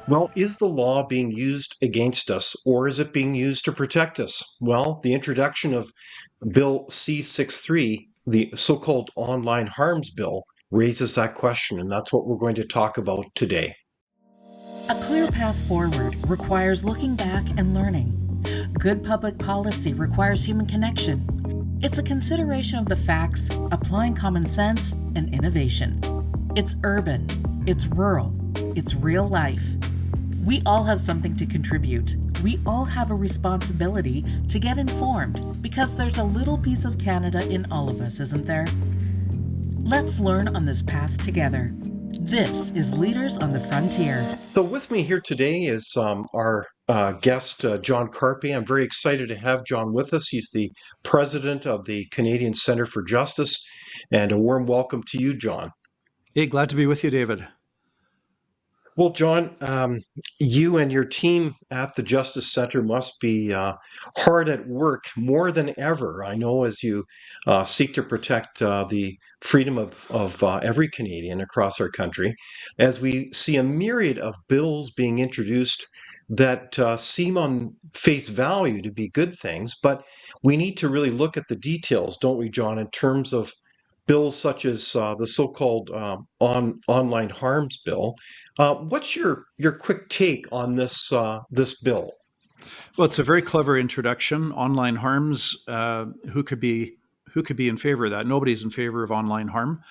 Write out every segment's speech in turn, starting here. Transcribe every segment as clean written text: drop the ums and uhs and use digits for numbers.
Well, is the law being used against us or is it being used to protect us? Well, the introduction of Bill C-63, the so-called online harms bill, raises that question, and that's what we're going to talk about today. A clear path forward requires looking back and learning. Good public policy requires human connection. It's a consideration of the facts, applying common sense and innovation. It's urban, it's rural, it's real life. We all have something to contribute. We all have a responsibility to get informed because there's a little piece of Canada in all of us, isn't there? Let's learn on this path together. This is Leaders on the Frontier. So with me here today is our guest, John Carpay. I'm very excited to have John with us. He's the president of the Canadian Centre for Justice, and a warm welcome to you, John. Hey, glad to be with you, David. Well, John, you and your team at the Justice Center must be hard at work more than ever. I know as you seek to protect the freedom of every Canadian across our country, as we see a myriad of bills being introduced that seem on face value to be good things, but we need to really look at the details, don't we, John, in terms of bills such as the so-called online harms bill. What's your quick take on this bill? Well, it's a very clever introduction. Online harms. Who could be in favor of that? Nobody's in favor of online harm.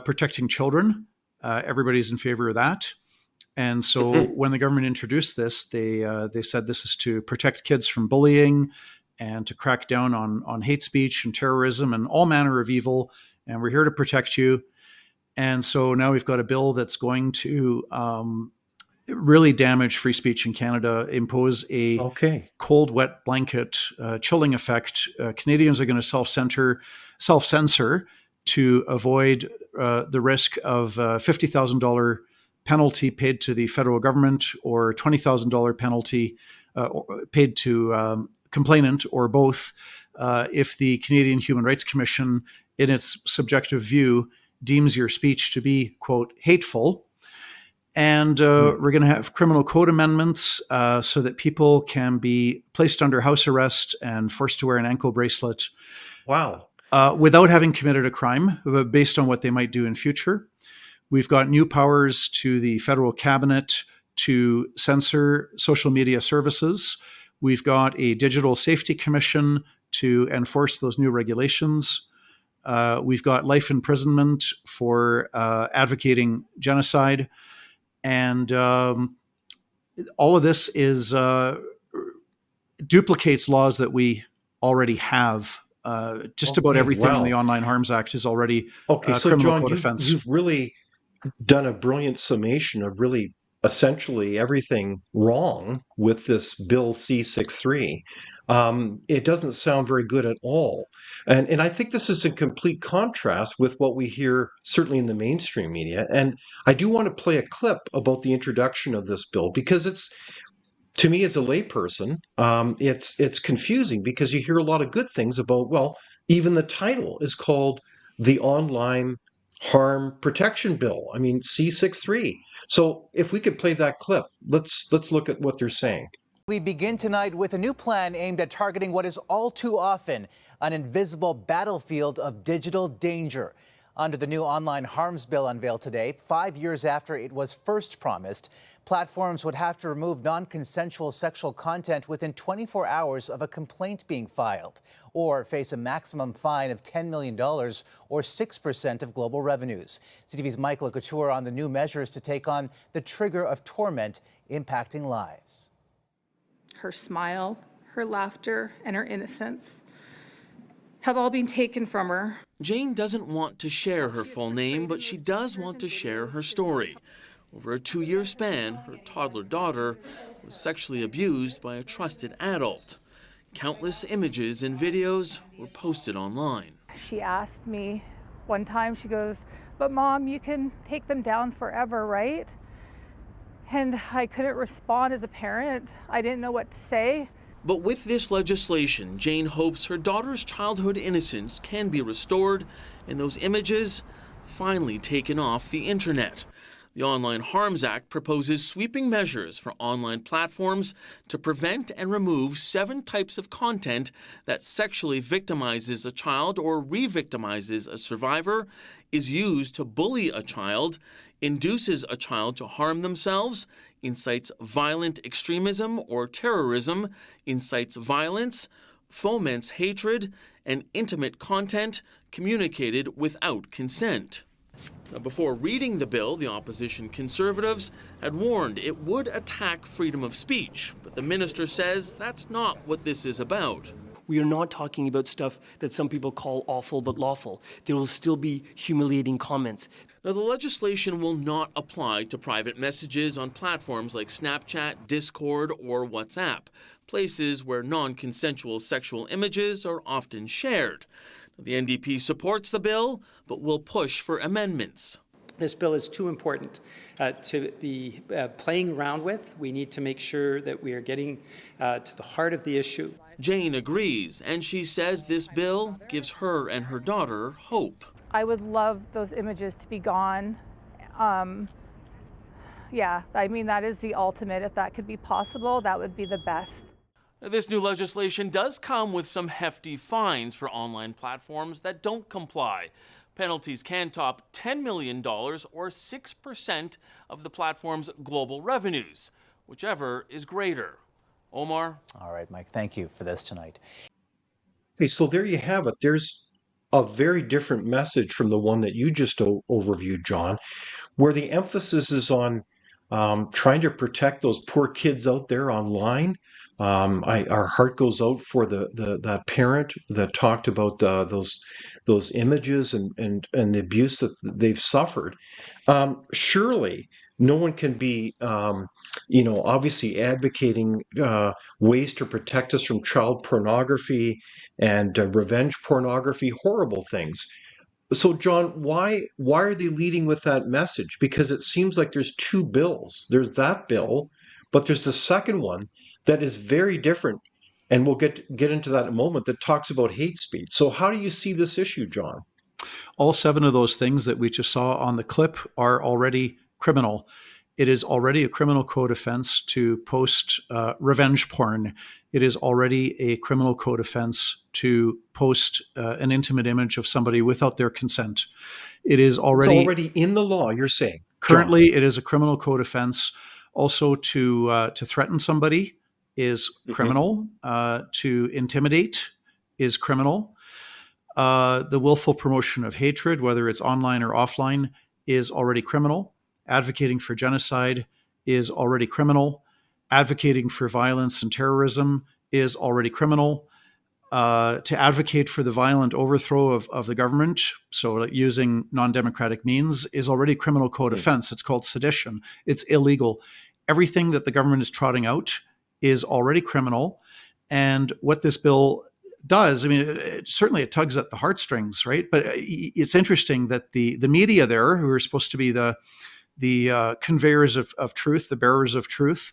Protecting children. Everybody's in favor of that. And so when the government introduced this, they said this is to protect kids from bullying and to crack down on hate speech and terrorism and all manner of evil. And we're here to protect you. And so now we've got a bill that's going to really damage free speech in Canada, impose a cold, wet blanket chilling effect. Canadians are going to self-censor to avoid the risk of a $50,000 penalty paid to the federal government or $20,000 penalty paid to complainant or both if the Canadian Human Rights Commission, in its subjective view, deems your speech to be, quote, hateful. And we're going to have criminal code amendments so that people can be placed under house arrest and forced to wear an ankle bracelet. Wow. Without having committed a crime, based on what they might do in future. We've got new powers to the federal cabinet to censor social media services. We've got a digital safety commission to enforce those new regulations. We've got life imprisonment for advocating genocide. And all of this duplicates laws that we already have. Just about everything in the Online Harms Act is already so criminal John, code offense. You've really done a brilliant summation of really essentially everything wrong with this Bill C-63. It doesn't sound very good at all. And I think this is in complete contrast with what we hear certainly in the mainstream media. And I do want to play a clip about the introduction of this bill because it's, to me as a layperson, it's confusing because you hear a lot of good things about, well, even the title is called the Online Harm Protection Bill. I mean, C-63. So if we could play that clip, let's look at what they're saying. We begin tonight with a new plan aimed at targeting what is all too often an invisible battlefield of digital danger. Under the new Online Harms Bill unveiled today, 5 years after it was first promised, platforms would have to remove non-consensual sexual content within 24 hours of a complaint being filed, or face a maximum fine of $10 million or 6% of global revenues. CTV's Michael Couture on the new measures to take on the trigger of torment impacting lives. Her smile, her laughter, and her innocence have all been taken from her. Jane doesn't want to share her full name, but she does want to share her story. Over a 2-year span, her toddler daughter was sexually abused by a trusted adult. Countless images and videos were posted online. She asked me one time, she goes, "But Mom, you can take them down forever, right?" And I couldn't respond as a parent. I didn't know what to say. But with this legislation, Jane hopes her daughter's childhood innocence can be restored and those images finally taken off the internet. The Online Harms Act proposes sweeping measures for online platforms to prevent and remove 7 types of content that sexually victimizes a child or re-victimizes a survivor, is used to bully a child, induces a child to harm themselves, incites violent extremism or terrorism, incites violence, foments hatred, and intimate content communicated without consent. Now, before reading the bill, the opposition Conservatives had warned it would attack freedom of speech, but the minister says that's not what this is about. We are not talking about stuff that some people call awful but lawful. There will still be humiliating comments. Now, the legislation will not apply to private messages on platforms like Snapchat, Discord, or WhatsApp, places where non-consensual sexual images are often shared. The NDP supports the bill, but will push for amendments. This bill is too important to be playing around with. We need to make sure that we are getting to the heart of the issue. Jane agrees, and she says this bill gives her and her daughter hope. I would love those images to be gone. Yeah, I mean, that is the ultimate. If that could be possible, that would be the best. This new legislation does come with some hefty fines for online platforms that don't comply. Penalties can top $10 million or 6% of the platform's global revenues, whichever is greater. Omar? All right, Mike, thank you for this tonight. Okay, so there you have it. There's a very different message from the one that you just overviewed, John, where the emphasis is on trying to protect those poor kids out there online. Our heart goes out for that parent that talked about those images and the abuse that they've suffered. Surely, no one can be, obviously advocating ways to protect us from child pornography and revenge pornography, horrible things. So, John, why are they leading with that message? Because it seems like there's 2 bills. There's that bill, but there's the second one that is very different, and we'll get into that in a moment, that talks about hate speech. So how do you see this issue, John? All 7 of those things that we just saw on the clip are already criminal. It is already a criminal code offense to post revenge porn. It is already a criminal code offense to post an intimate image of somebody without their consent. It's already in the law, you're saying? Currently, John, it is a criminal code offense. Also, to threaten somebody is criminal. To intimidate is criminal. The willful promotion of hatred, whether it's online or offline, is already criminal. Advocating for genocide is already criminal. Advocating for violence and terrorism is already criminal. To advocate for the violent overthrow of the government, so like using non-democratic means, is already a criminal code offense. It's called sedition. It's illegal. Everything that the government is trotting out is already criminal. And what this bill does, I mean, certainly it tugs at the heartstrings, right? But it's interesting that the media there, who are supposed to be the conveyors of truth, the bearers of truth,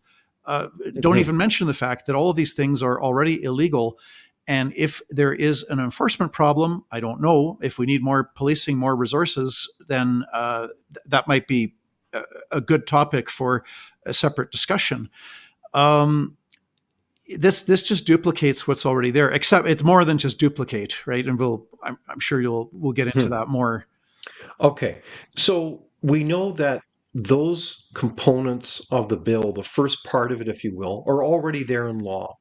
don't even mention the fact that all of these things are already illegal. And if there is an enforcement problem, I don't know, if we need more policing, more resources, then that might be a good topic for a separate discussion. This just duplicates what's already there, except it's more than just duplicate, right? And I'm sure we'll get into that more. Okay, so we know that those components of the bill, the first part of it, if you will, are already there in law.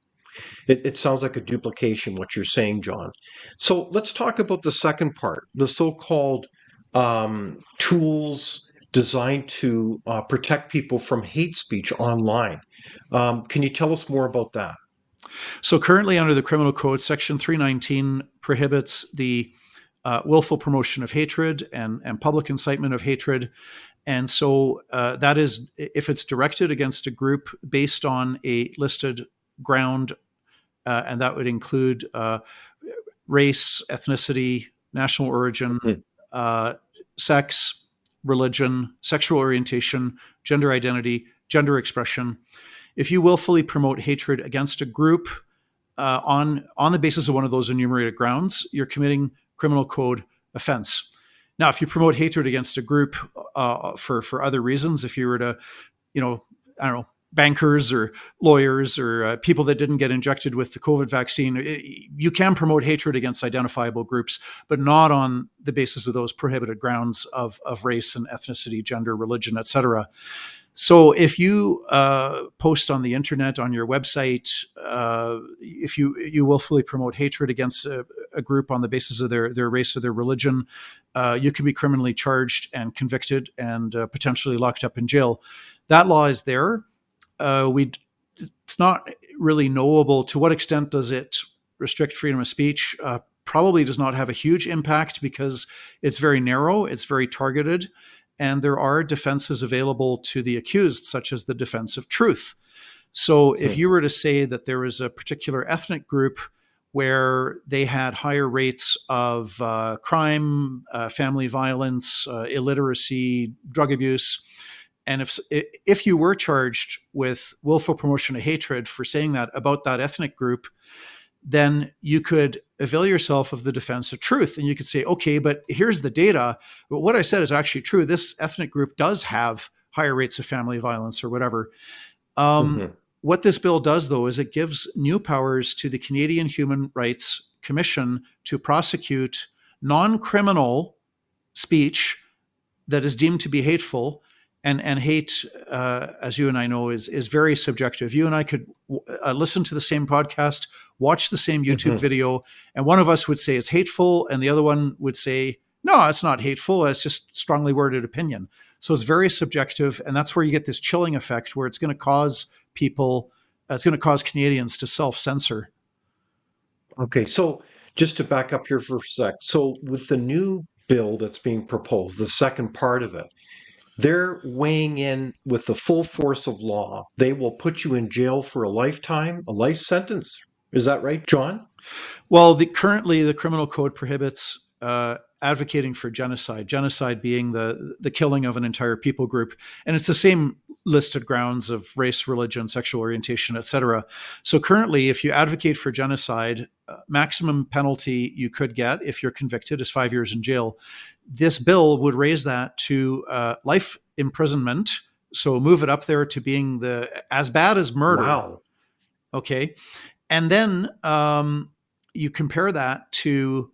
It sounds like a duplication, what you're saying, John. So let's talk about the second part, the so-called tools designed to protect people from hate speech online. Can you tell us more about that? So currently under the criminal code, section 319 prohibits the willful promotion of hatred and public incitement of hatred. And so that is, if it's directed against a group based on a listed ground, and that would include race, ethnicity, national origin, sex, religion, sexual orientation, gender identity, gender expression. If you willfully promote hatred against a group on the basis of one of those enumerated grounds, you're committing criminal code offense. Now, if you promote hatred against a group for other reasons, if you were to, I don't know, bankers or lawyers or people that didn't get injected with the COVID vaccine, you can promote hatred against identifiable groups, but not on the basis of those prohibited grounds of race and ethnicity, gender, religion, etc. So if you post on the internet, on your website, if you willfully promote hatred against a group on the basis of their race or their religion, you can be criminally charged and convicted and potentially locked up in jail. That law is there. It's not really knowable to what extent does it restrict freedom of speech. Probably does not have a huge impact because it's very narrow, it's very targeted, and there are defenses available to the accused, such as the defense of truth. So if you were to say that there was a particular ethnic group where they had higher rates of crime, family violence, illiteracy, drug abuse, and if you were charged with willful promotion of hatred for saying that about that ethnic group, then you could avail yourself of the defense of truth. And you could say, okay, but here's the data. But what I said is actually true. This ethnic group does have higher rates of family violence or whatever. What this bill does, though, is it gives new powers to the Canadian Human Rights Commission to prosecute non-criminal speech that is deemed to be hateful. And hate, as you and I know, is very subjective. You and I could listen to the same podcast, watch the same YouTube video, and one of us would say it's hateful, and the other one would say, no, it's not hateful. It's just strongly worded opinion. So it's very subjective, and that's where you get this chilling effect where it's going to cause Canadians to self-censor. Okay, so just to back up here for a sec. So with the new bill that's being proposed, the second part of it, they're weighing in with the full force of law. They will put you in jail for a lifetime, a life sentence. Is that right, John? Well, currently the criminal code prohibits advocating for genocide being the killing of an entire people group. And it's the same listed grounds of race, religion, sexual orientation, etc. So currently, if you advocate for genocide, maximum penalty you could get if you're convicted is 5 years in jail. This bill would raise that to life imprisonment. So move it up there to being as bad as murder. Wow. Okay. And then you compare that to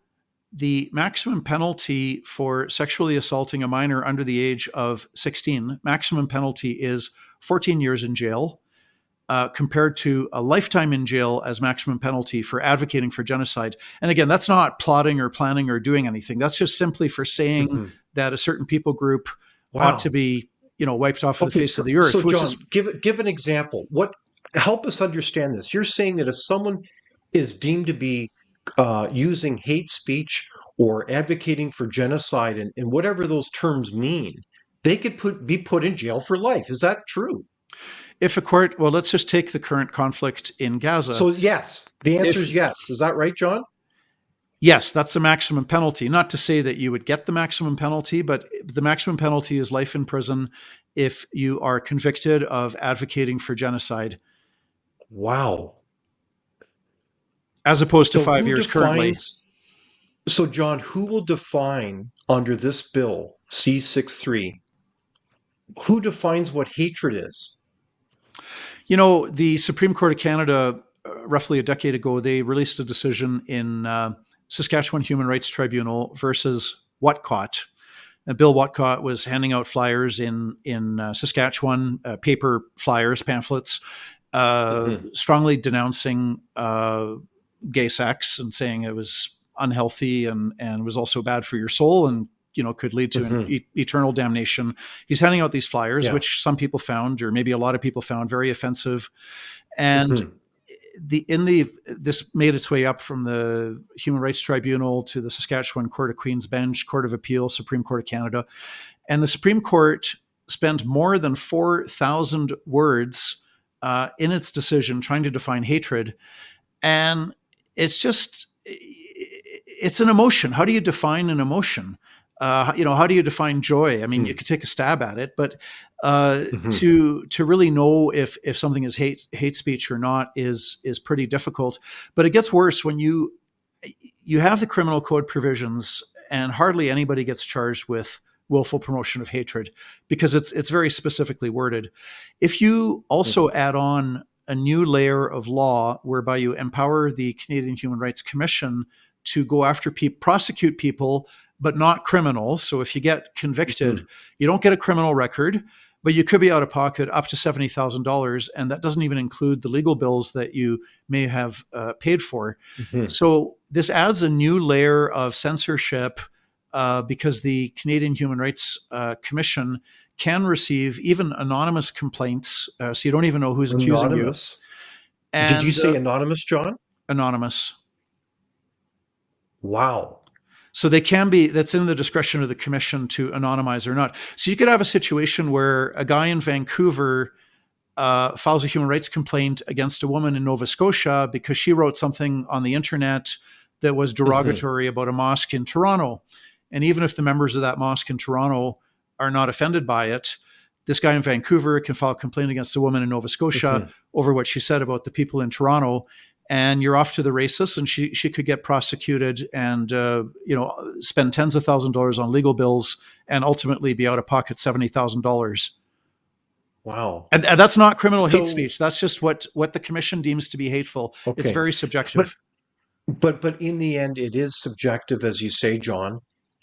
the maximum penalty for sexually assaulting a minor under the age of 16. Maximum penalty is 14 years in jail, compared to a lifetime in jail as maximum penalty for advocating for genocide. And again, that's not plotting or planning or doing anything. That's just simply for saying that a certain people group ought to be, wiped off the face of the earth. So, John, give an example. Help us understand this. You're saying that if someone is deemed to be using hate speech or advocating for genocide and whatever those terms mean, they could be put in jail for life. Is that true? If a court, well, let's just take the current conflict in Gaza. So yes, the answer is yes. Is that right, John? Yes, that's the maximum penalty. Not to say that you would get the maximum penalty, but the maximum penalty is life in prison if you are convicted of advocating for genocide. Wow. As opposed to 5 years currently. So, John, who will define under this bill, C-63, who defines what hatred is? The Supreme Court of Canada, roughly a decade ago, they released a decision in Saskatchewan Human Rights Tribunal versus Whatcott. Bill Whatcott was handing out flyers in Saskatchewan, paper flyers, pamphlets, strongly denouncing gay sex and saying it was unhealthy and was also bad for your soul and could lead to an eternal damnation. He's handing out these flyers, which some people found, or maybe a lot of people found, very offensive. And this made its way up from the Human Rights Tribunal to the Saskatchewan Court of Queen's Bench, Court of Appeal, Supreme Court of Canada. And the Supreme Court spent more than 4,000 words in its decision trying to define hatred. And it's an emotion. How do you define an emotion? How do you define joy? I mean, you could take a stab at it, but to really know if something is hate speech or not is pretty difficult. But it gets worse when you have the criminal code provisions and hardly anybody gets charged with willful promotion of hatred because it's very specifically worded. If you also add on a new layer of law whereby you empower the Canadian Human Rights Commission to go after prosecute people, but not criminals. So if you get convicted, you don't get a criminal record, but you could be out of pocket up to $70,000. And that doesn't even include the legal bills that you may have paid for. So this adds a new layer of censorship because the Canadian Human Rights Commission can receive even anonymous complaints. So you don't even know who's accusing you. Anonymous? And, Did you say anonymous, John? Anonymous. Wow. So they can be, that's in the discretion of the commission to anonymize or not. So you could have a situation where a guy in Vancouver files a human rights complaint against a woman in Nova Scotia because she wrote something on the internet that was derogatory about a mosque in Toronto. And even if the members of that mosque in Toronto are not offended by it, this guy in Vancouver can file a complaint against a woman in Nova Scotia over what she said about the people in Toronto. And you're off to the races, and she could get prosecuted and spend tens of thousands of dollars on legal bills and ultimately be out of pocket $70,000. Wow. And that's not criminal hate speech. That's just what the commission deems to be hateful. It's very subjective. But in the end, it is subjective, as you say, John.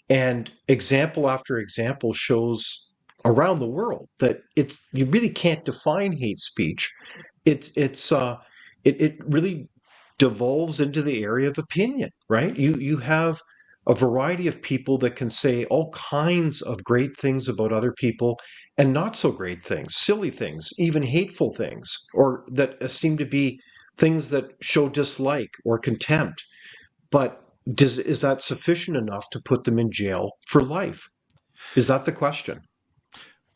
And example after example shows around the world that you really can't define hate speech. It really devolves into the area of opinion, right? You have a variety of people that can say all kinds of great things about other people and not so great things, silly things, even hateful things, or that seem to be things that show dislike or contempt. But is that sufficient enough to put them in jail for life? Is that the question?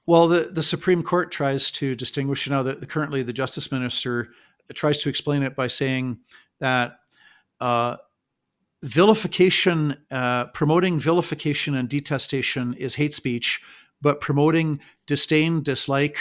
Well, the Supreme Court tries to distinguish, that currently the Justice Minister tries to explain it by saying that vilification, promoting vilification and detestation is hate speech, but promoting disdain, dislike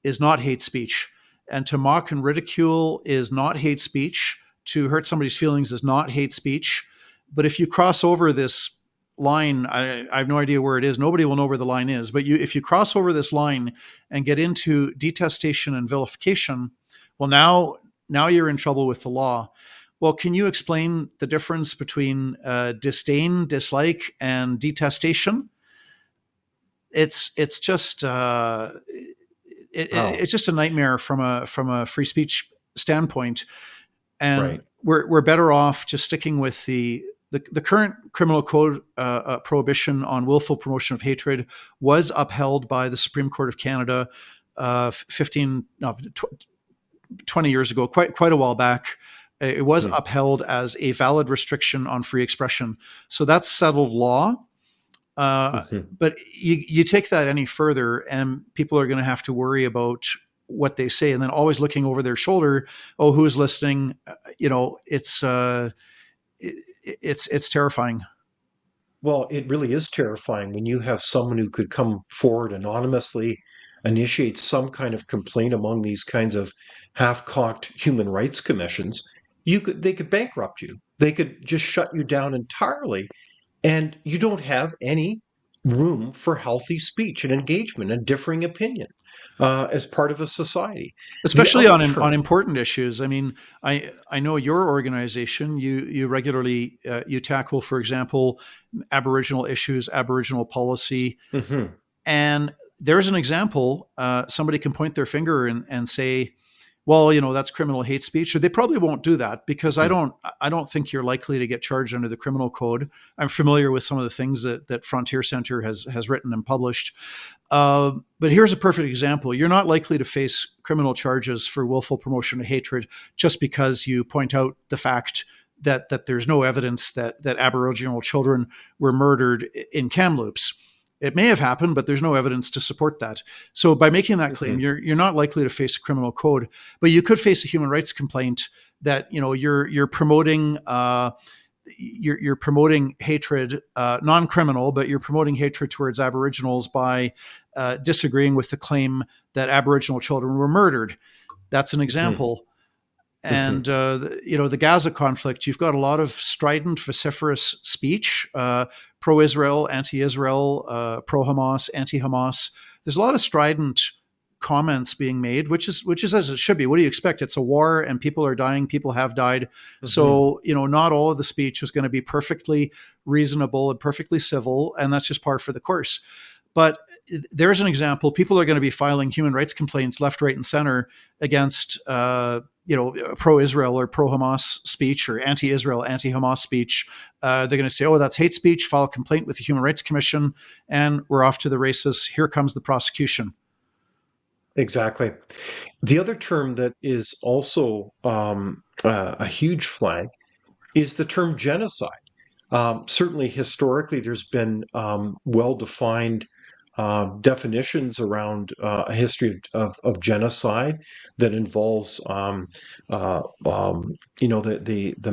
is not hate speech. And to mock and ridicule is not hate speech. To hurt somebody's feelings is not hate speech. But if you cross over this line, I have no idea where it is. Nobody will know where the line is. But if you cross over this line and get into detestation and vilification, well, now you're in trouble with the law. Well, can you explain the difference between disdain, dislike, and detestation? It's just it's just a nightmare from a free speech standpoint, and we're better off just sticking with the current criminal code prohibition on willful promotion of hatred was upheld by the Supreme Court of Canada 20 years ago, quite a while back. It was upheld as a valid restriction on free expression. So that's settled law. But you take that any further and people are going to have to worry about what they say, and then always looking over their shoulder. Oh, who's listening? It's terrifying. Well, it really is terrifying when you have someone who could come forward anonymously, initiate some kind of complaint among these kinds of half-cocked human rights commissions. They could bankrupt you. They could just shut you down entirely, and you don't have any room for healthy speech and engagement and differing opinion as part of a society, especially on important issues. I mean, I know your organization. You regularly you tackle, for example, Aboriginal issues, Aboriginal policy, and there's an example. Somebody can point their finger and say, well, that's criminal hate speech. Or they probably won't do that because I don't think you're likely to get charged under the criminal code. I'm familiar with some of the things that Frontier Center has written and published. But here's a perfect example. You're not likely to face criminal charges for willful promotion of hatred just because you point out the fact that there's no evidence that Aboriginal children were murdered in Kamloops. It may have happened, but there's no evidence to support that. So by making that claim, you're not likely to face a criminal code, but you could face a human rights complaint that you're promoting you're promoting hatred, non-criminal, but you're promoting hatred towards Aboriginals by disagreeing with the claim that Aboriginal children were murdered. That's an example. And the Gaza conflict, you've got a lot of strident, vociferous speech, pro-Israel, anti-Israel, pro-Hamas, anti-Hamas. There's a lot of strident comments being made, which is as it should be. What do you expect? It's a war, and people are dying. People have died. So not all of the speech is going to be perfectly reasonable and perfectly civil, and that's just par for the course. But there's an example. People are going to be filing human rights complaints left, right, and center against pro-Israel or pro-Hamas speech or anti-Israel, anti-Hamas speech. They're going to say, oh, that's hate speech, file a complaint with the Human Rights Commission, and we're off to the races. Here comes the prosecution. Exactly. The other term that is also a huge flag is the term genocide. Certainly, historically, there's been well-defined definitions around a history of genocide that involves, the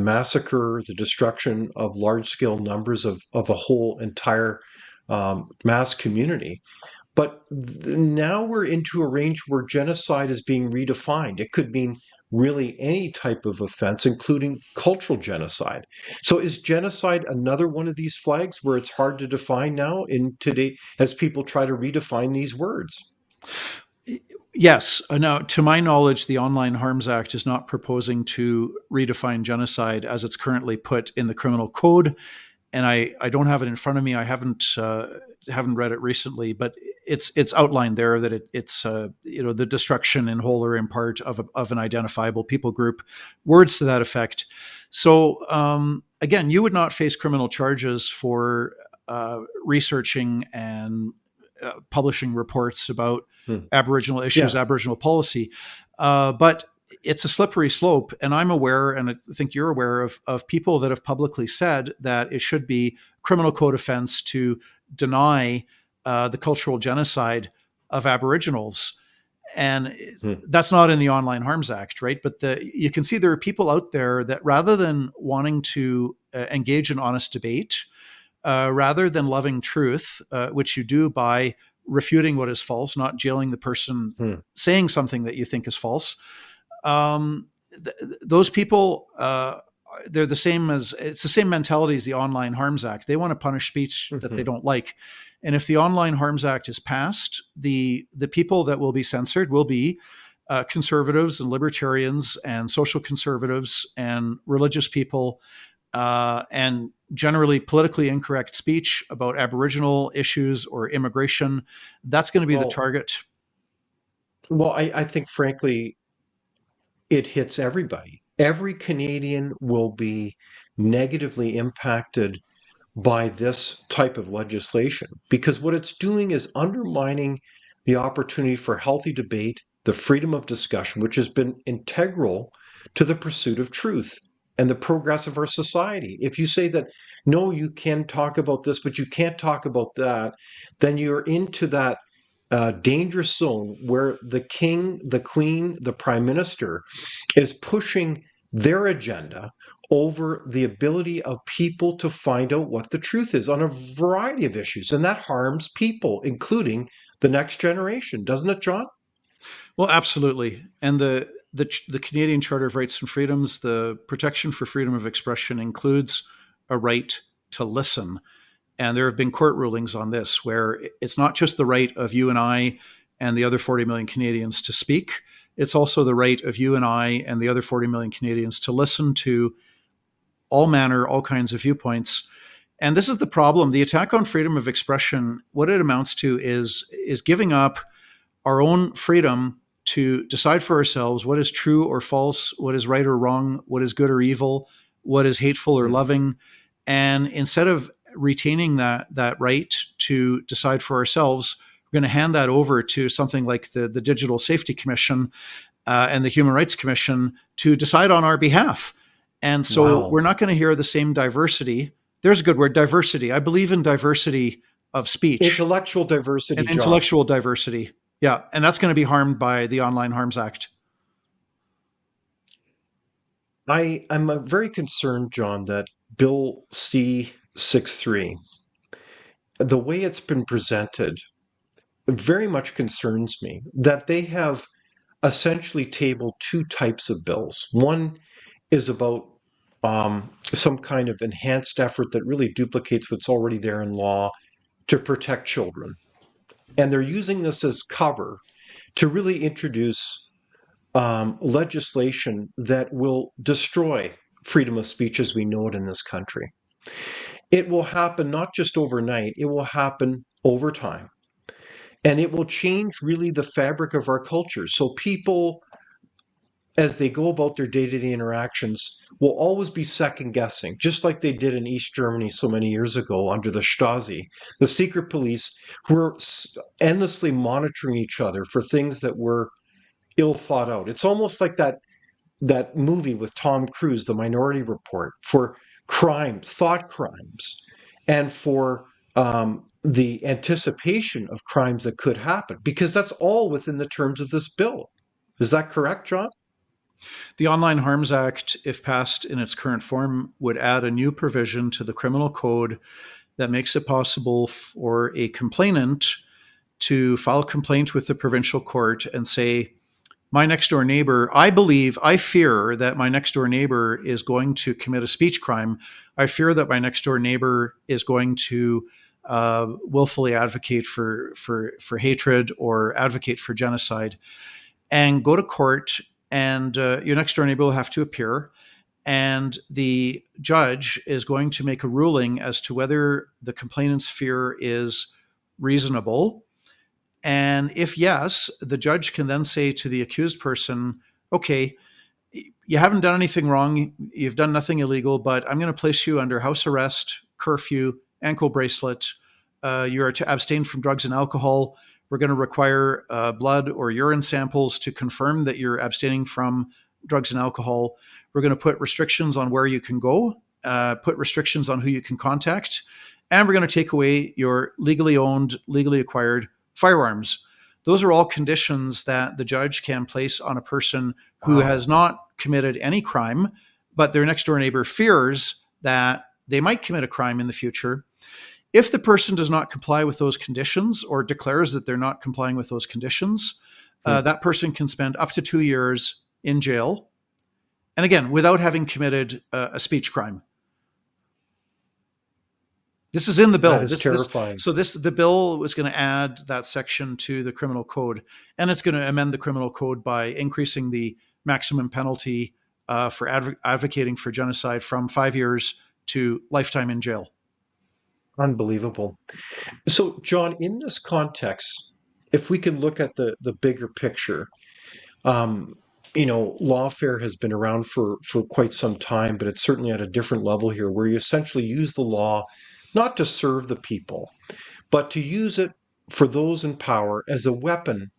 massacre, the destruction of large-scale numbers of a whole entire mass community. But now we're into a range where genocide is being redefined. It could mean really any type of offense, including cultural genocide. So is genocide another one of these flags where it's hard to define now in today as people try to redefine these words? Yes. Now, to my knowledge, the Online Harms Act is not proposing to redefine genocide as it's currently put in the criminal code. And I don't have it in front of me. I haven't read it recently, but it's outlined there that it's the destruction in whole or in part of an identifiable people group, words to that effect. So again, you would not face criminal charges for researching and publishing reports about Aboriginal issues, Aboriginal policy, but it's a slippery slope. And I'm aware, and I think you're aware of people that have publicly said that it should be criminal code offense to deny the cultural genocide of Aboriginals. And that's not in the Online Harms Act, right? But you can see there are people out there that rather than wanting to engage in honest debate, rather than loving truth, which you do by refuting what is false, not jailing the person saying something that you think is false, those people, they're the same it's the same mentality as the Online Harms Act. They want to punish speech that they don't like. And if the Online Harms Act is passed, the people that will be censored will be conservatives and libertarians and social conservatives and religious people, and generally politically incorrect speech about Aboriginal issues or immigration. That's going to be the target. Well, I think, frankly, it hits everybody. Every Canadian will be negatively impacted by this type of legislation because what it's doing is undermining the opportunity for healthy debate, the freedom of discussion, which has been integral to the pursuit of truth and the progress of our society. If you say that, no, you can talk about this, but you can't talk about that, then you're into that dangerous zone where the king, the queen, the prime minister is pushing their agenda over the ability of people to find out what the truth is on a variety of issues. And that harms people, including the next generation, doesn't it, John? Well, absolutely. And the Canadian Charter of Rights and Freedoms, the protection for freedom of expression includes a right to listen. And there have been court rulings on this where it's not just the right of you and I and the other 40 million Canadians to speak. It's also the right of you and I and the other 40 million Canadians to listen to all kinds of viewpoints. And this is the problem. The attack on freedom of expression, what it amounts to is giving up our own freedom to decide for ourselves what is true or false, what is right or wrong, what is good or evil, what is hateful or loving. And instead of retaining that right to decide for ourselves, we're going to hand that over to something like the Digital Safety Commission and the Human Rights Commission to decide on our behalf. And so we're not going to hear the same diversity. There's a good word, diversity. I believe in diversity of speech. Intellectual diversity, and intellectual diversity. Yeah. And that's going to be harmed by the Online Harms Act. I'm very concerned, John, that Bill C-63, the way it's been presented, very much concerns me that they have essentially table two types of bills. One is about some kind of enhanced effort that really duplicates what's already there in law to protect children. And they're using this as cover to really introduce legislation that will destroy freedom of speech as we know it in this country. It will happen not just overnight, it will happen over time. And it will change really the fabric of our culture. So people, as they go about their day-to-day interactions, will always be second guessing, just like they did in East Germany so many years ago under the Stasi. The secret police were endlessly monitoring each other for things that were ill thought out. It's almost like that movie with Tom Cruise, The Minority Report, for crimes, thought crimes, and for the anticipation of crimes that could happen, because that's all within the terms of this bill. Is that correct, John? The Online Harms Act, if passed in its current form, would add a new provision to the criminal code that makes it possible for a complainant to file a complaint with the provincial court and say, my next door neighbor, I fear that my next door neighbor is going to commit a speech crime. I fear that my next door neighbor is going to willfully advocate for hatred or advocate for genocide, and go to court. And your next door neighbor will have to appear, and the judge is going to make a ruling as to whether the complainant's fear is reasonable. And if yes, the judge can then say to the accused person, okay, you haven't done anything wrong, you've done nothing illegal, but I'm going to place you under house arrest, curfew, ankle bracelet. You are to abstain from drugs and alcohol. We're going to require blood or urine samples to confirm that you're abstaining from drugs and alcohol. We're going to put restrictions on where you can go, put restrictions on who you can contact, and we're going to take away your legally owned, legally acquired firearms. Those are all conditions that the judge can place on a person who has not committed any crime, but their next door neighbor fears that they might commit a crime in the future. If the person does not comply with those conditions or declares that they're not complying with those conditions, that person can spend up to 2 years in jail. And again, without having committed a speech crime. This is in the bill. That is terrifying. The bill was going to add that section to the criminal code, and it's going to amend the criminal code by increasing the maximum penalty for advocating for genocide from 5 years to lifetime in jail. Unbelievable. So, John, in this context, if we can look at the bigger picture, lawfare has been around for quite some time, but it's certainly at a different level here, where you essentially use the law not to serve the people, but to use it for those in power as a weapon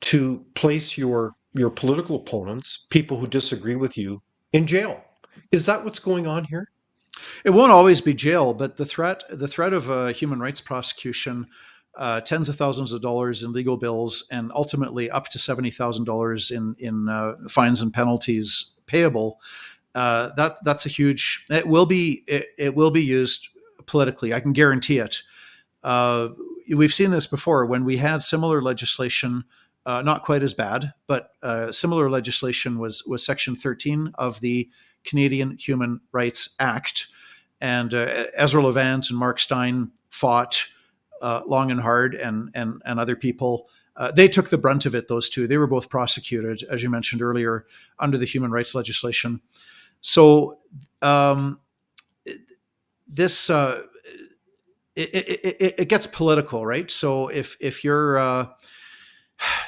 to place your political opponents, people who disagree with you, in jail. Is that what's going on here? It won't always be jail, but the threat of a human rights prosecution, tens of thousands of dollars in legal bills, and ultimately up to $70,000 in fines and penalties payable. That's a huge. It will be used politically. I can guarantee it. We've seen this before when we had similar legislation. Not quite as bad, but similar legislation was Section 13 of the Canadian Human Rights Act. And Ezra Levant and Mark Stein fought long and hard, and other people. They took the brunt of it, those two. They were both prosecuted, as you mentioned earlier, under the human rights legislation. So this it gets political, right? So if you're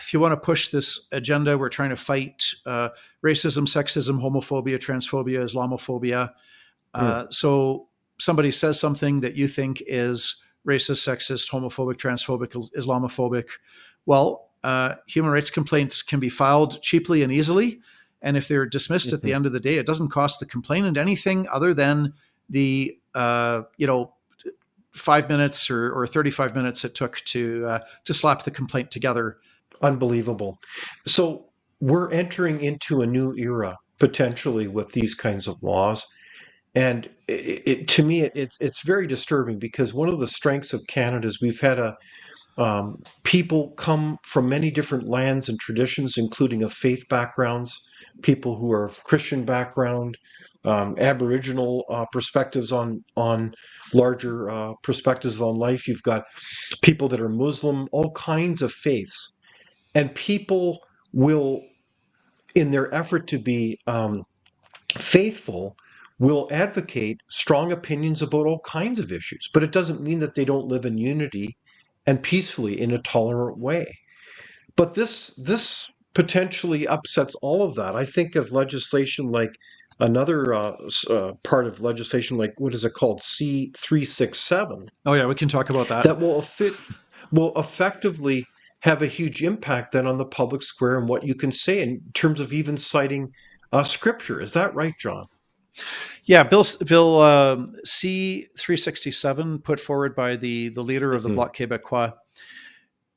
if you want to push this agenda, we're trying to fight racism, sexism, homophobia, transphobia, Islamophobia. So somebody says something that you think is racist, sexist, homophobic, transphobic, Islamophobic. Well, human rights complaints can be filed cheaply and easily. And if they're dismissed at the end of the day, it doesn't cost the complainant anything other than the 5 minutes or 35 minutes it took to slap the complaint together. Unbelievable. So we're entering into a new era potentially with these kinds of laws. And to me, it's very disturbing, because one of the strengths of Canada is we've had a People come from many different lands and traditions, including of faith backgrounds, people who are of Christian background, Aboriginal perspectives on larger perspectives on life. You've got people that are Muslim, all kinds of faiths, and people will, in their effort to be faithful, will advocate strong opinions about all kinds of issues, but it doesn't mean that they don't live in unity and peacefully in a tolerant way. But this potentially upsets all of that. I think of legislation like another part of legislation, like what is it called, C-367, Oh yeah, we can talk about that. that will effectively have a huge impact then on the public square and what you can say in terms of even citing scripture. Is that right, John? Yeah, Bill C-367, put forward by the leader of the Bloc Québécois.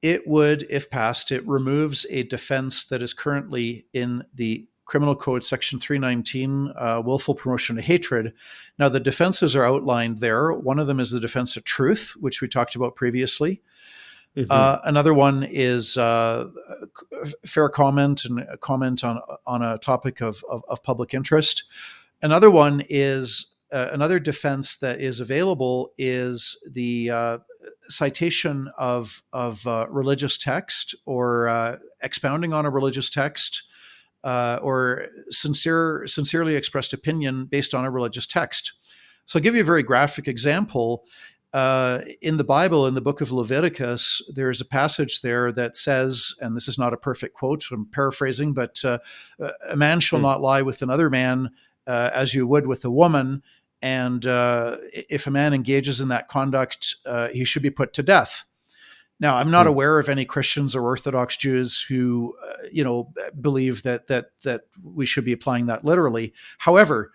It would, if passed, it removes a defense that is currently in the Criminal Code Section 319, willful promotion of hatred. Now, the defenses are outlined there. One of them is the defense of truth, which we talked about previously. Another one is fair comment and a comment on a topic of public interest. Another one is another defense that is available is the citation of religious text, or expounding on a religious text, or sincerely expressed opinion based on a religious text. So I'll give you a very graphic example. In the Bible, in the book of Leviticus, there's a passage there that says, and this is not a perfect quote, I'm paraphrasing, but a man shall not lie with another man as you would with a woman. And if a man engages in that conduct, he should be put to death. Now, I'm not aware of any Christians or Orthodox Jews who, believe that we should be applying that literally. However,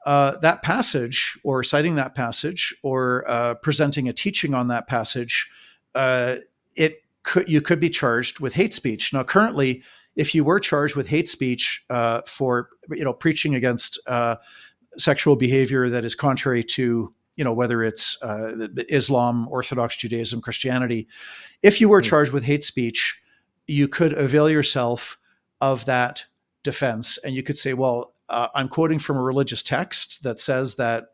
that passage, or citing that passage, or presenting a teaching on that passage, you could be charged with hate speech. Now, currently, if you were charged with hate speech for preaching against sexual behavior that is contrary to, whether it's Islam, Orthodox Judaism, Christianity, if you were charged with hate speech, you could avail yourself of that defense, and you could say, well, I'm quoting from a religious text that says that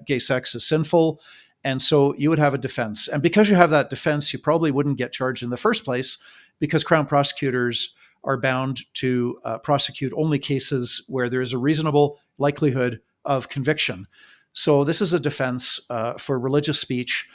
gay sex is sinful. And so you would have a defense. And because you have that defense, you probably wouldn't get charged in the first place, because Crown prosecutors are bound to prosecute only cases where there is a reasonable likelihood of conviction. So this is a defense for religious speech.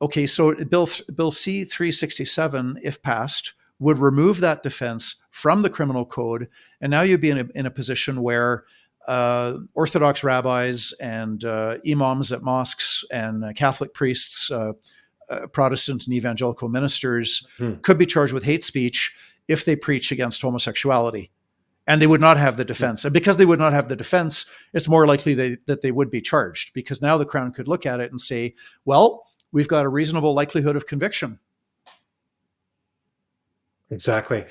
Okay, so Bill C-367, if passed, would remove that defense from the criminal code. And now you'd be in a position where Orthodox rabbis and imams at mosques and Catholic priests, Protestant and evangelical ministers could be charged with hate speech if they preach against homosexuality. And they would not have the defense. And because they would not have the defense, it's more likely that they would be charged, because now the Crown could look at it and say, well, we've got a reasonable likelihood of conviction. Exactly.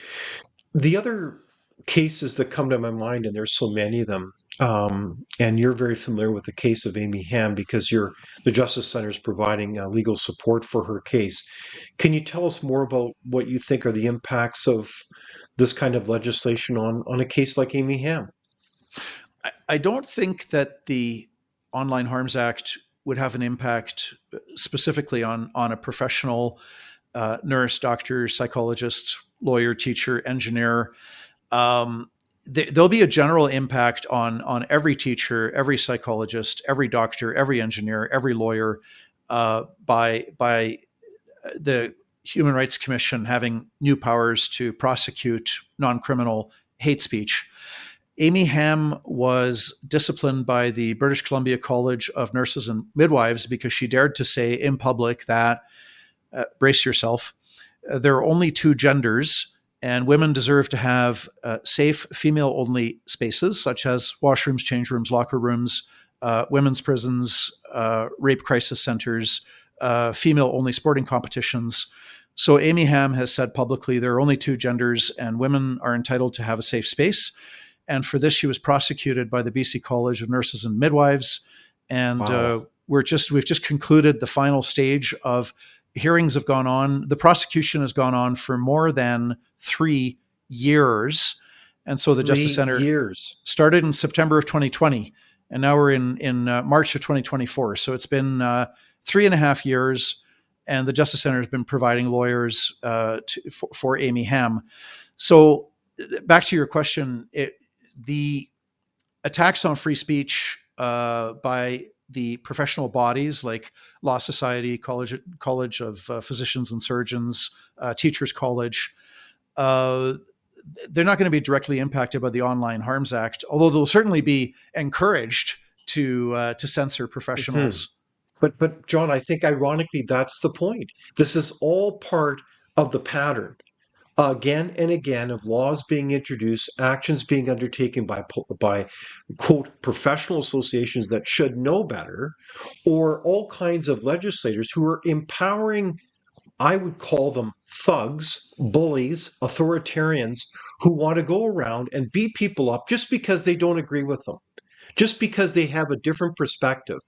The other cases that come to my mind, and there's so many of them, and you're very familiar with the case of Amy Ham because the Justice Center is providing legal support for her case. Can you tell us more about what you think are the impacts of this kind of legislation on a case like Amy Ham? I don't think that the Online Harms Act would have an impact specifically on a professional nurse, doctor, psychologist, lawyer, teacher, engineer. There'll be a general impact on every teacher, every psychologist, every doctor, every engineer, every lawyer by the Human Rights Commission having new powers to prosecute non-criminal hate speech. Amy Ham was disciplined by the British Columbia College of Nurses and Midwives because she dared to say in public that, brace yourself, there are only two genders, and women deserve to have safe female-only spaces, such as washrooms, change rooms, locker rooms, women's prisons, rape crisis centers, female-only sporting competitions. So Amy Ham has said publicly there are only two genders, and women are entitled to have a safe space. And for this, she was prosecuted by the BC College of Nurses and Midwives. And Wow. we've just concluded the final stage of Hearings have gone on. The prosecution has gone on for more than 3 years. And so the Justice 3 Center years. started in September of 2020, and now we're in March of 2024. So it's been 3.5 years, and the Justice Center has been providing lawyers for Amy Hamm. So back to your question, the attacks on free speech by the professional bodies like Law Society, College of Physicians and Surgeons, Teachers College, they're not going to be directly impacted by the Online Harms Act, although they'll certainly be encouraged to censor professionals. But John, I think ironically that's the point. This is all part of the pattern, again and again, of laws being introduced, actions being undertaken by quote professional associations that should know better, or all kinds of legislators who are empowering, I would call them thugs, bullies, authoritarians who want to go around and beat people up just because they don't agree with them, just because they have a different perspective.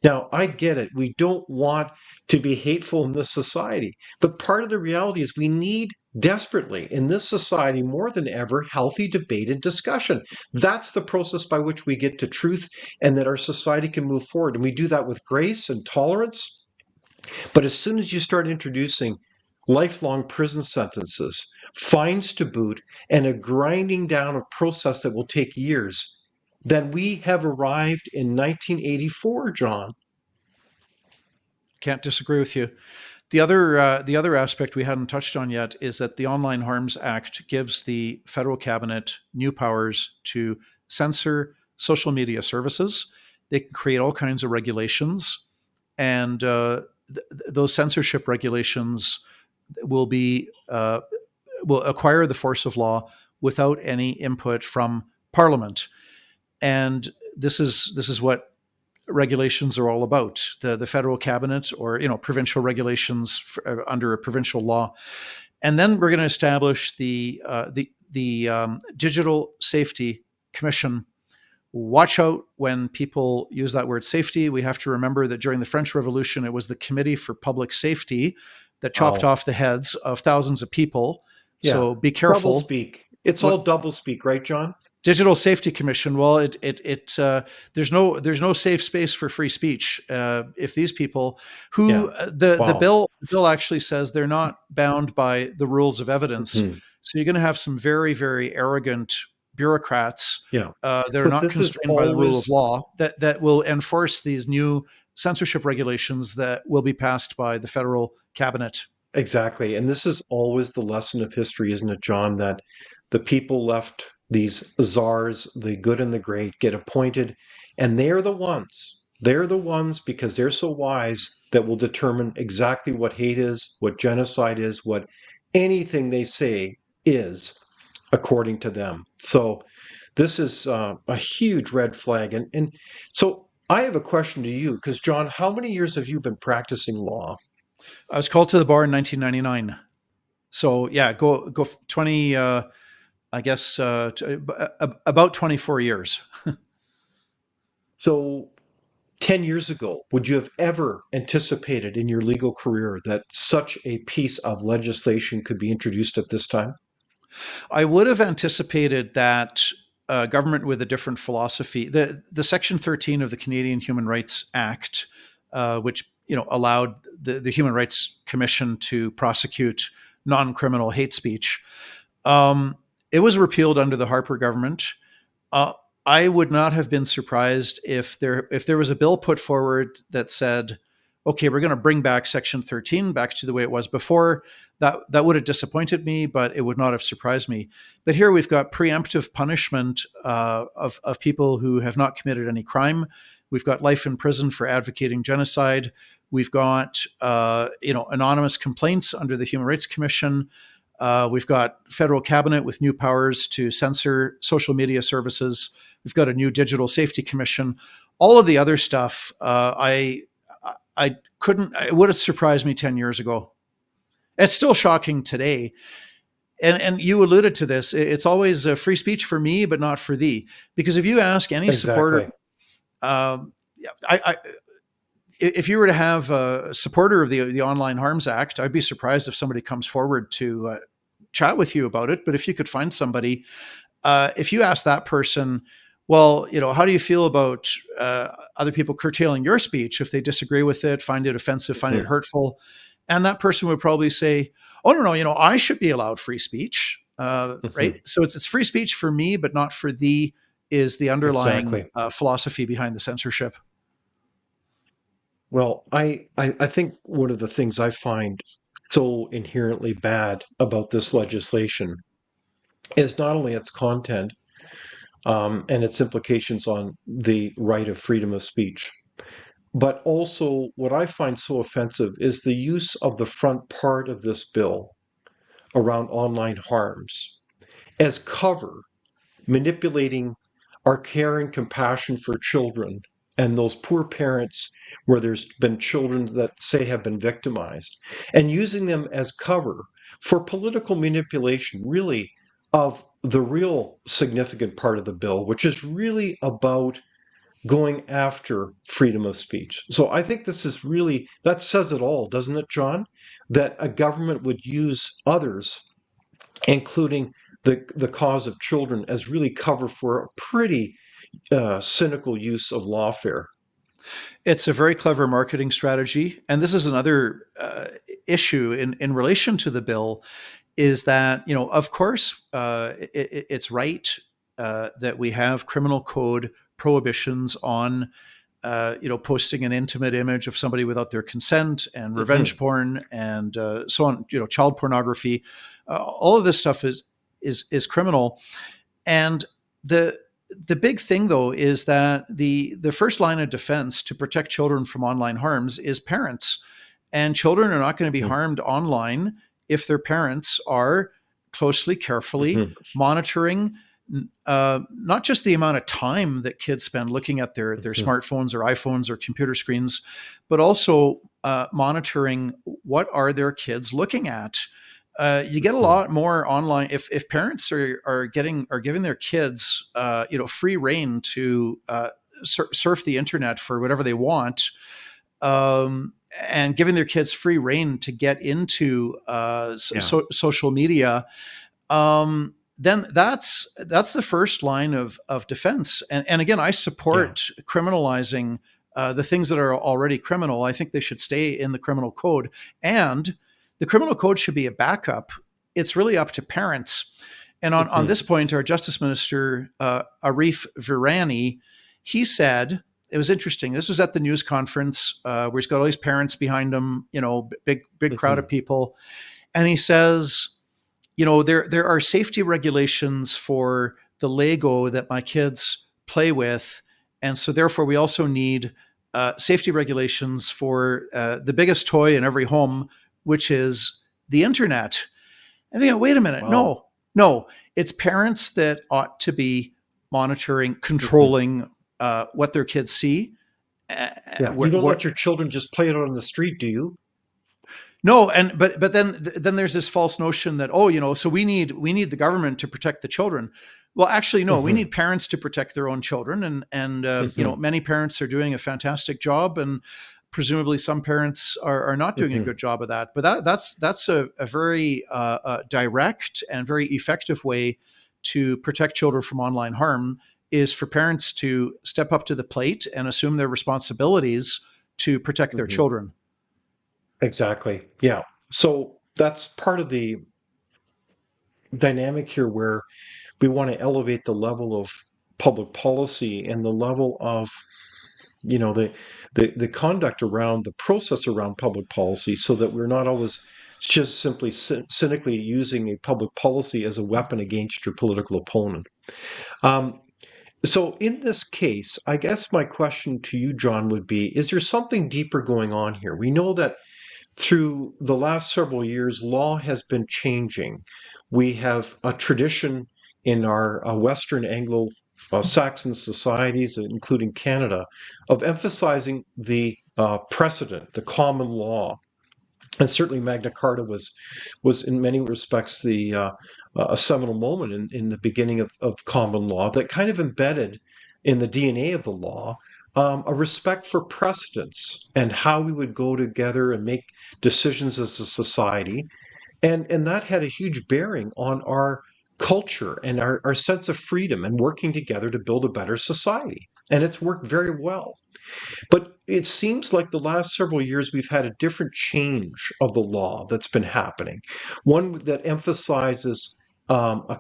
Now, I get it. We don't want to be hateful in this society. But part of the reality is we need desperately in this society more than ever healthy debate and discussion. That's the process by which we get to truth and that our society can move forward. And we do that with grace and tolerance. But as soon as you start introducing lifelong prison sentences, fines to boot, and a grinding down of process that will take years, then we have arrived in 1984, John. Can't disagree with you. The other aspect we hadn't touched on yet is that the Online Harms Act gives the federal cabinet new powers to censor social media services. They can create all kinds of regulations, and those censorship regulations will acquire the force of law without any input from Parliament. And this is what regulations are all about. The federal cabinet, or provincial regulations under a provincial law, and then we're going to establish the Digital Safety Commission. Watch out when people use that word safety. We have to remember that during the French Revolution, it was the Committee for Public Safety that chopped off the heads of thousands of people. Yeah. So be careful. Double speak. It's all double speak, right, John? Digital Safety Commission. Well, there's no safe space for free speech. If these people the bill actually says they're not bound by the rules of evidence. Mm-hmm. So you're going to have some very, very arrogant bureaucrats that are not constrained by the rule of law that will enforce these new censorship regulations that will be passed by the federal cabinet. Exactly. And this is always the lesson of history, isn't it, John, that the people left, these czars, the good and the great, get appointed, and they're the ones because they're so wise that will determine exactly what hate is, what genocide is, what anything they say is, according to them. So this is a huge red flag. And so I have a question to you, because John, how many years have you been practicing law? I was called to the bar in 1999. So yeah, go 20, I guess about 24 years. So 10 years ago, would you have ever anticipated in your legal career that such a piece of legislation could be introduced at this time? I would have anticipated that government with a different philosophy, the Section 13 of the Canadian Human Rights Act, which allowed the Human Rights Commission to prosecute non-criminal hate speech. It was repealed under the Harper government. I would not have been surprised if there was a bill put forward that said, okay, we're going to bring back Section 13 back to the way it was before. That would have disappointed me, but it would not have surprised me. But here we've got preemptive punishment of people who have not committed any crime. We've got life in prison for advocating genocide. We've got anonymous complaints under the Human Rights Commission. We've got federal cabinet with new powers to censor social media services. We've got a new Digital Safety Commission. All of the other stuff, it would have surprised me 10 years ago. It's still shocking today. And you alluded to this. It's always free speech for me, but not for thee. Because if you ask any supporter, if you were to have a supporter of the Online Harms Act, I'd be surprised if somebody comes forward to chat with you about it. But if you could find somebody, if you ask that person, well, how do you feel about other people curtailing your speech if they disagree with it, find it offensive, find it hurtful? And that person would probably say, oh, no, I should be allowed free speech, right? So it's free speech for me, but not for thee, is the underlying philosophy behind the censorship. Well, I think one of the things I find so inherently bad about this legislation is not only its content and its implications on the right of freedom of speech, but also what I find so offensive is the use of the front part of this bill around online harms as cover, manipulating our care and compassion for children and those poor parents where there's been children that say have been victimized, and using them as cover for political manipulation, really, of the real significant part of the bill, which is really about going after freedom of speech. So I think this is really, that says it all, doesn't it, John? That a government would use others, including the cause of children, as really cover for a pretty cynical use of lawfare. It's a very clever marketing strategy. And this is another issue in relation to the bill, is that, of course, it's right that we have criminal code prohibitions on, posting an intimate image of somebody without their consent, and revenge porn, and so on, child pornography. All of this stuff is criminal. And the big thing, though, is that the first line of defense to protect children from online harms is parents. And children are not going to be harmed online if their parents are closely, carefully monitoring not just the amount of time that kids spend looking at their smartphones or iPhones or computer screens, but also monitoring what are their kids looking at. You get a lot more online if parents are giving their kids free reign to surf the internet for whatever they want, and giving their kids free reign to get into social media. Then that's the first line of defense. And again, I support criminalizing the things that are already criminal. I think they should stay in the criminal code, and the criminal code should be a backup. It's really up to parents. And on this point, our Justice Minister, Arif Virani, he said, it was interesting. This was at the news conference where he's got all these parents behind him, big crowd of people. And he says, there are safety regulations for the Lego that my kids play with. And so therefore we also need safety regulations for the biggest toy in every home, which is the internet. And they go, wait a minute. Wow. No, it's parents that ought to be monitoring, controlling what their kids see. You don't let your children just play it on the street, do you? No, but then there's this false notion that, so we need the government to protect the children. Well, actually, no, we need parents to protect their own children, and many parents are doing a fantastic job, and presumably some parents are not doing a good job of that. But that's a very direct and very effective way to protect children from online harm, is for parents to step up to the plate and assume their responsibilities to protect their children. Exactly. Yeah. So that's part of the dynamic here, where we want to elevate the level of public policy and the level of, the conduct around the process around public policy, so that we're not always just simply cynically using a public policy as a weapon against your political opponent. So in this case, I guess my question to you, John, would be, is there something deeper going on here? We know that through the last several years, law has been changing. We have a tradition in our Western Anglo-Saxon societies, including Canada, of emphasizing the precedent, the common law. And certainly Magna Carta was in many respects a seminal moment in the beginning of common law, that kind of embedded in the DNA of the law a respect for precedents and how we would go together and make decisions as a society. And that had a huge bearing on our culture and our sense of freedom and working together to build a better society. And it's worked very well. But it seems like the last several years we've had a different change of the law that's been happening, one that emphasizes a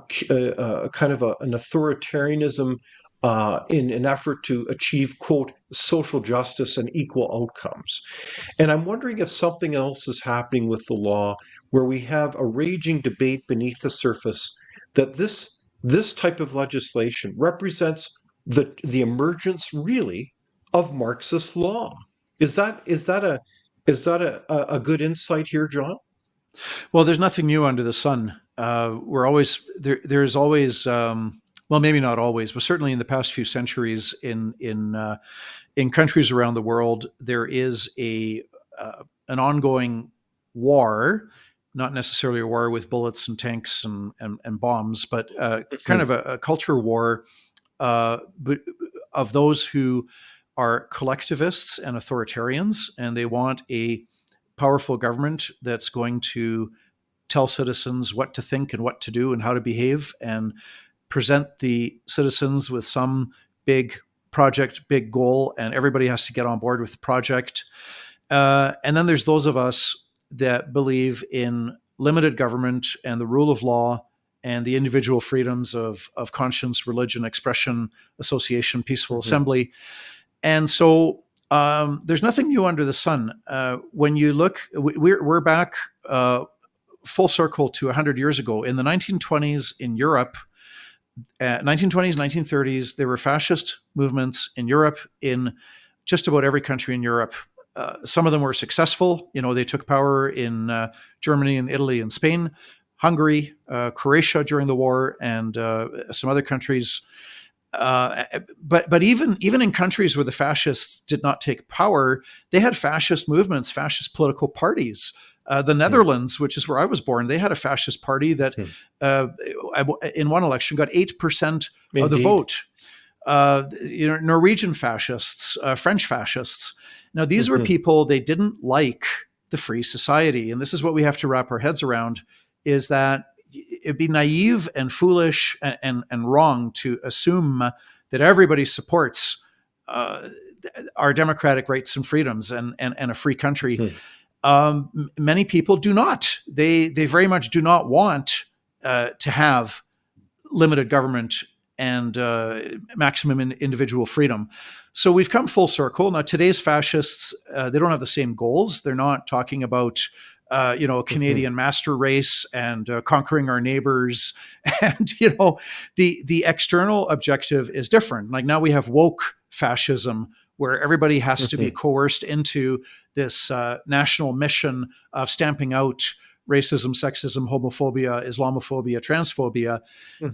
kind of an authoritarianism in an effort to achieve, quote, social justice and equal outcomes. And I'm wondering if something else is happening with the law where we have a raging debate beneath the surface that this type of legislation represents the emergence really of Marxist law. Is that a good insight here, John? Well, there's nothing new under the sun. We're always there. There's always, well, maybe not always, but certainly in the past few centuries, in countries around the world, there is an ongoing war, not necessarily a war with bullets and tanks and bombs, but kind of a culture war but of those who are collectivists and authoritarians, and they want a powerful government that's going to tell citizens what to think and what to do and how to behave and present the citizens with some big project, big goal, and everybody has to get on board with the project. And then there's those of us that believe in limited government and the rule of law and the individual freedoms of conscience, religion, expression, association, peaceful assembly. And so there's nothing new under the sun. When you look, we're back full circle to 100 years ago. In the 1920s in Europe, 1920s, 1930s, there were fascist movements in Europe, in just about every country in Europe. Some of them were successful. They took power in Germany and Italy and Spain, Hungary, Croatia during the war, and some other countries. But even in countries where the fascists did not take power, they had fascist movements, fascist political parties. The Netherlands, which is where I was born, they had a fascist party that in one election got 8% of the vote. Norwegian fascists, French fascists. Now, these were people, they didn't like the free society. And this is what we have to wrap our heads around, is that it'd be naive and foolish and wrong to assume that everybody supports our democratic rights and freedoms and a free country. Many people do not. They very much do not want to have limited government and maximum individual freedom. So we've come full circle. Now, today's fascists, they don't have the same goals. They're not talking about a Canadian master race and conquering our neighbors. And, the external objective is different. Like now we have woke fascism, where everybody has to be coerced into this national mission of stamping out racism, sexism, homophobia, Islamophobia, transphobia.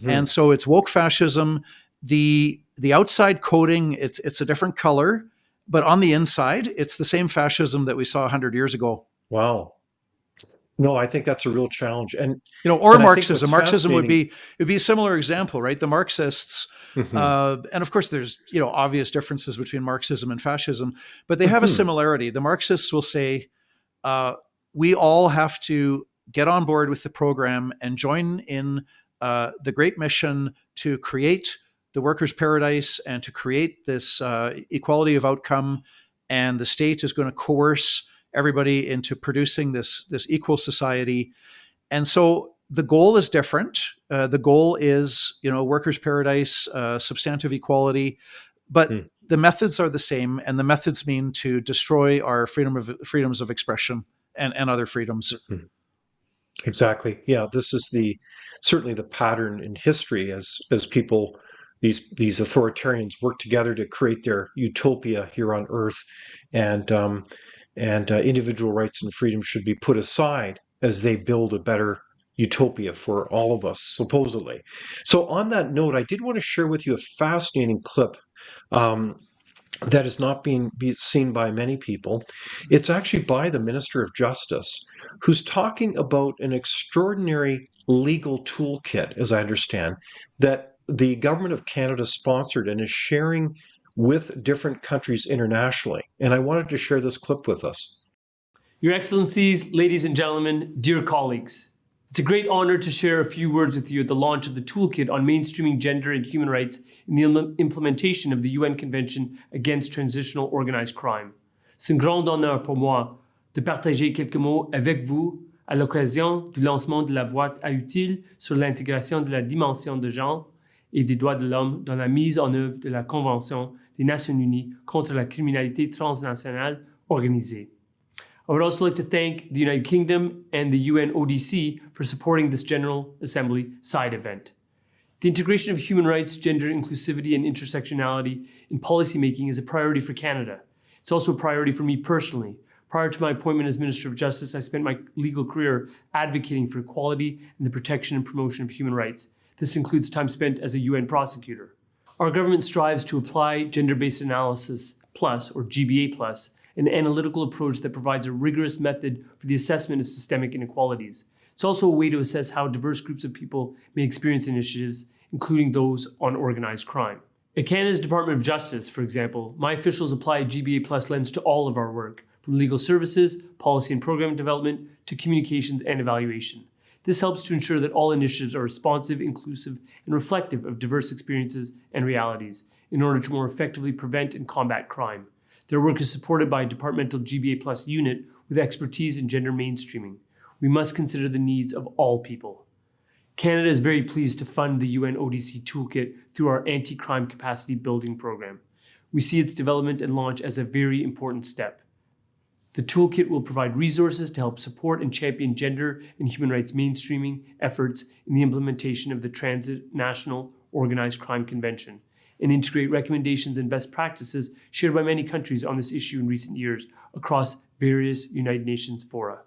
And so it's woke fascism. The outside coating, it's a different color, but on the inside, it's the same fascism that we saw 100 years ago. Wow. No, I think that's a real challenge. And or and Marxism. Marxism would be a similar example, right? The Marxists, and of course there's obvious differences between Marxism and fascism, but they have a similarity. The Marxists will say, we all have to get on board with the program and join in the great mission to create the workers' paradise and to create this equality of outcome. And the state is going to coerce everybody into producing this equal society. And so the goal is different. The goal is, workers' paradise, substantive equality, but the methods are the same, and the methods mean to destroy our freedoms of expression and other freedoms. Exactly. Yeah, this is certainly the pattern in history as people, these authoritarians work together to create their utopia here on Earth, and individual rights and freedoms should be put aside as they build a better utopia for all of us, supposedly. So on that note, I did want to share with you a fascinating clip that is not being seen by many people. It's actually by the Minister of Justice, who's talking about an extraordinary legal toolkit, as I understand, that the government of Canada sponsored and is sharing with different countries internationally. And I wanted to share this clip with us. Your Excellencies, ladies and gentlemen, dear colleagues, it's a great honor to share a few words with you at the launch of the Toolkit on Mainstreaming Gender and Human Rights in the implementation of the UN Convention against Transitional Organized Crime. C'est un grand honneur pour moi de partager quelques mots avec vous à l'occasion du lancement de la boîte à outils sur l'intégration de la dimension de genre et des droits de l'homme dans la mise en œuvre de la Convention des Nations Unies contre la criminalité transnationale organisée. I would also like to thank the United Kingdom and the UN ODC for supporting this General Assembly side event. The integration of human rights, gender inclusivity, and intersectionality in policymaking is a priority for Canada. It's also a priority for me personally. Prior to my appointment as Minister of Justice, I spent my legal career advocating for equality and the protection and promotion of human rights. This includes time spent as a UN prosecutor. Our government strives to apply gender-based analysis plus, or GBA plus, an analytical approach that provides a rigorous method for the assessment of systemic inequalities. It's also a way to assess how diverse groups of people may experience initiatives, including those on organized crime. At Canada's Department of Justice, for example, my officials apply a GBA plus lens to all of our work, from legal services, policy and program development, to communications and evaluation. This helps to ensure that all initiatives are responsive, inclusive, and reflective of diverse experiences and realities in order to more effectively prevent and combat crime. Their work is supported by a departmental GBA Plus unit with expertise in gender mainstreaming. We must consider the needs of all people. Canada is very pleased to fund the UN ODC Toolkit through our anti-crime capacity building program. We see its development and launch as a very important step. The toolkit will provide resources to help support and champion gender and human rights mainstreaming efforts in the implementation of the Transnational Organized Crime Convention, and integrate recommendations and best practices shared by many countries on this issue in recent years across various United Nations fora.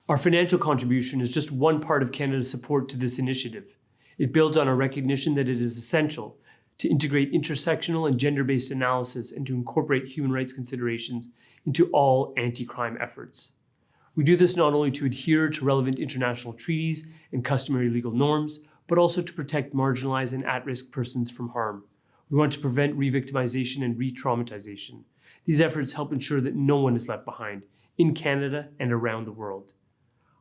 Our financial contribution is just one part of Canada's support to this initiative. It builds on our recognition that it is essential to integrate intersectional and gender-based analysis and to incorporate human rights considerations into all anti-crime efforts. We do this not only to adhere to relevant international treaties and customary legal norms, but also to protect marginalized and at-risk persons from harm. We want to prevent re-victimization and re-traumatization. These efforts help ensure that no one is left behind in Canada and around the world.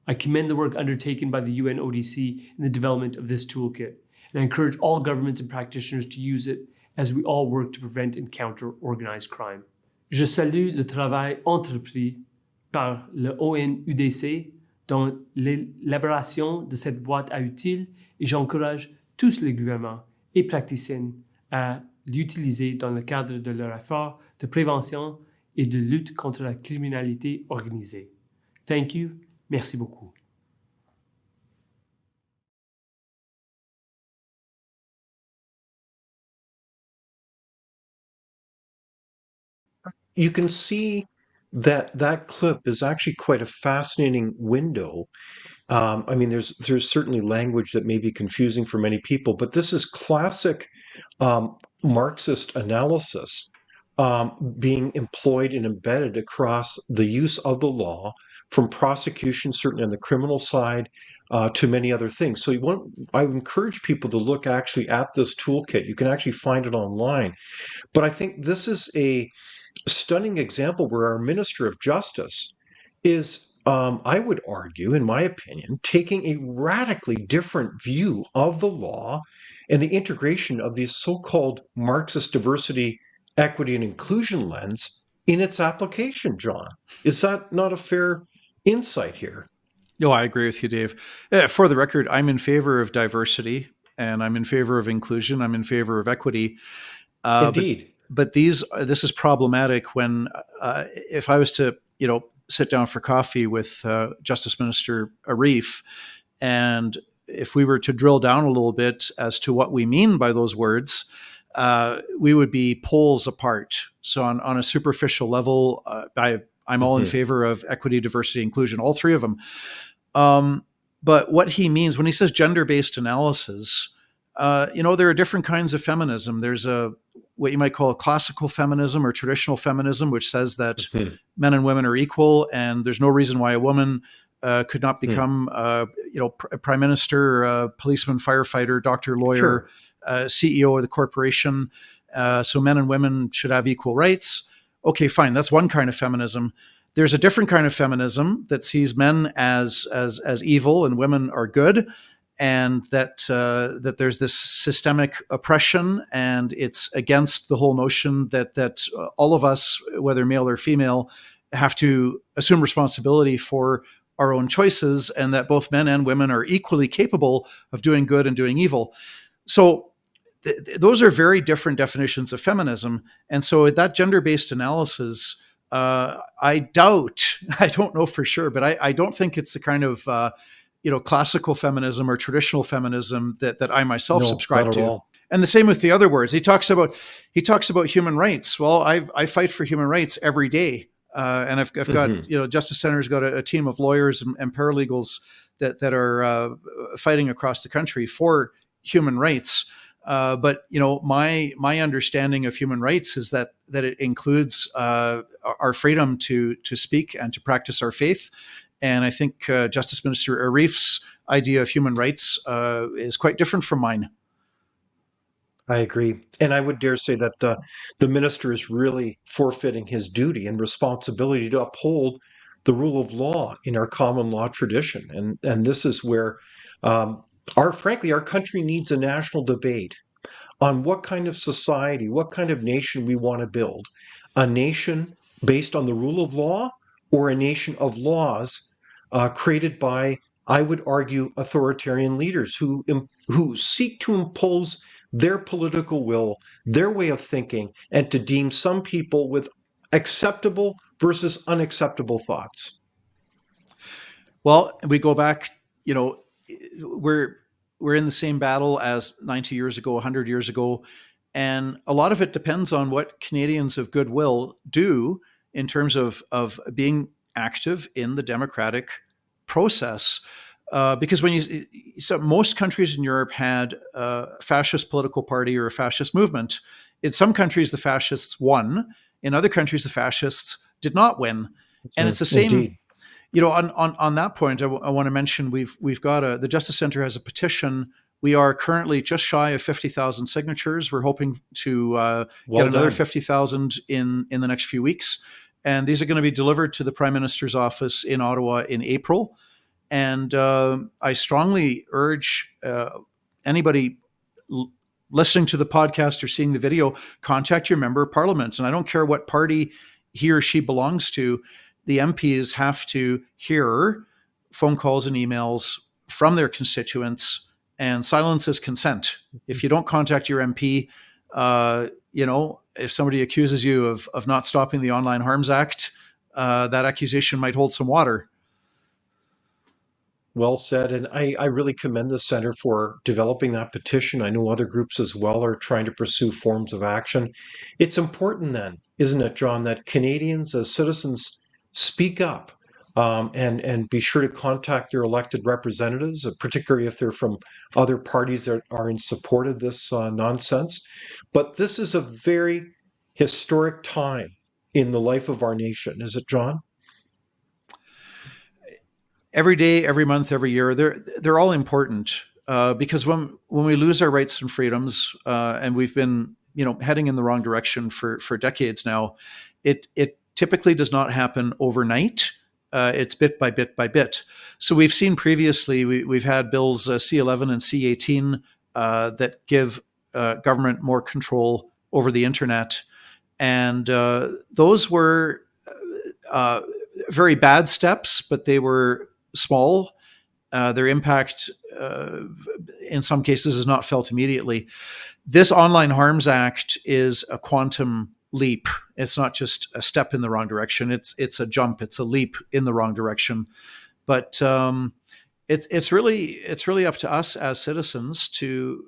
I commend the work undertaken by the UN ODC in the development of this toolkit, and I encourage all governments and practitioners to use it as we all work to prevent and counter organized crime. Je salue le travail entrepris par le ONUDC dans l'élaboration de cette boîte à outils et j'encourage tous les gouvernements et praticiens à l'utiliser dans le cadre de leur effort de prévention et de lutte contre la criminalité organisée. Thank you. Merci beaucoup. You can see that that clip is actually quite a fascinating window. I mean, there's certainly language that may be confusing for many people, but this is classic Marxist analysis being employed and embedded across the use of the law, from prosecution, certainly on the criminal side, to many other things. So I would encourage people to look actually at this toolkit. You can actually find it online. But I think this is a stunning example where our Minister of Justice is, I would argue, in my opinion, taking a radically different view of the law and the integration of these so-called Marxist diversity, equity, and inclusion lens in its application, John. Is that not a fair insight here? No, I agree with you, Dave. For the record, I'm in favor of diversity and I'm in favor of inclusion. I'm in favor of equity. Indeed. But this is problematic when, if I was to, sit down for coffee with Justice Minister Arif, and if we were to drill down a little bit as to what we mean by those words, we would be poles apart. So on a superficial level, I'm all in favor of equity, diversity, inclusion, all three of them. But what he means when he says gender-based analysis, there are different kinds of feminism. There's what you might call a classical feminism or traditional feminism, which says that men and women are equal, and there's no reason why a woman could not become, prime minister, policeman, firefighter, doctor, lawyer, CEO of the corporation. so men and women should have equal rights. Okay, fine. That's one kind of feminism. There's a different kind of feminism that sees men as evil and women are good, and that there's this systemic oppression, and it's against the whole notion that all of us, whether male or female, have to assume responsibility for our own choices, and that both men and women are equally capable of doing good and doing evil. So those are very different definitions of feminism. And so that gender-based analysis, I don't know for sure, but I don't think it's the kind of classical feminism or traditional feminism that I myself No, subscribe not at to. all. And the same with the other words. He talks about human rights. Well, I fight for human rights every day. And I've got, Justice Center's got a team of lawyers and paralegals that are fighting across the country for human rights. But my understanding of human rights is that it includes our freedom to speak and to practice our faith. And I think Justice Minister Arif's idea of human rights is quite different from mine. I agree. And I would dare say that the minister is really forfeiting his duty and responsibility to uphold the rule of law in our common law tradition. And this is where our country needs a national debate on what kind of society, what kind of nation we want to build. A nation based on the rule of law, or a nation of laws created by, I would argue, authoritarian leaders who seek to impose their political will, their way of thinking, and to deem some people with acceptable versus unacceptable thoughts. Well, we go back, we're in the same battle as 90 years ago, 100 years ago. And a lot of it depends on what Canadians of goodwill do in terms of being active in the democratic process. Because most countries in Europe had a fascist political party or a fascist movement. In some countries, the fascists won. In other countries, the fascists did not win. And it's the same. Indeed. On that point, I want to mention we've got the Justice Centre has a petition. We are currently just shy of 50,000 signatures. We're hoping to get another 50,000 in the next few weeks. And these are going to be delivered to the Prime Minister's office in Ottawa in April. And I strongly urge anybody listening to the podcast or seeing the video, contact your member of parliament. And I don't care what party he or she belongs to. The MPs have to hear phone calls and emails from their constituents, and silence is consent. If you don't contact your MP, if somebody accuses you of not stopping the Online Harms Act, that accusation might hold some water. Well said. And I really commend the Center for developing that petition. I know other groups as well are trying to pursue forms of action. It's important then, isn't it, John, that Canadians as citizens speak up and be sure to contact their elected representatives, particularly if they're from other parties that are in support of this nonsense. But this is a very historic time in the life of our nation, is it, John? Every day, every month, every year, they're all important because when we lose our rights and freedoms, and we've been heading in the wrong direction for decades now, it typically does not happen overnight. It's bit by bit by bit. So we've seen previously, we've had bills C11 and C18 that give government more control over the internet, and those were very bad steps, but they were small. Their impact, in some cases, is not felt immediately. This Online Harms Act is a quantum leap. It's not just a step in the wrong direction. It's a jump. It's a leap in the wrong direction. But it's really up to us as citizens to,